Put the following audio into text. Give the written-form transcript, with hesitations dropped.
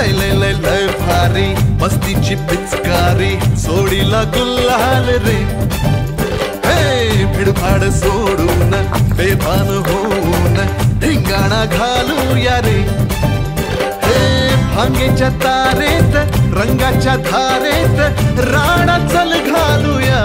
लय लय लय लय भारी मस्तीची पिचकारी सोडीला गुल्हाल रे हे भिडभाड सोडून बेभान होऊन धिंगाणा घालूया रे हे भांगेच्या तारेत रंगाच्या धारेत राणा चल घालूया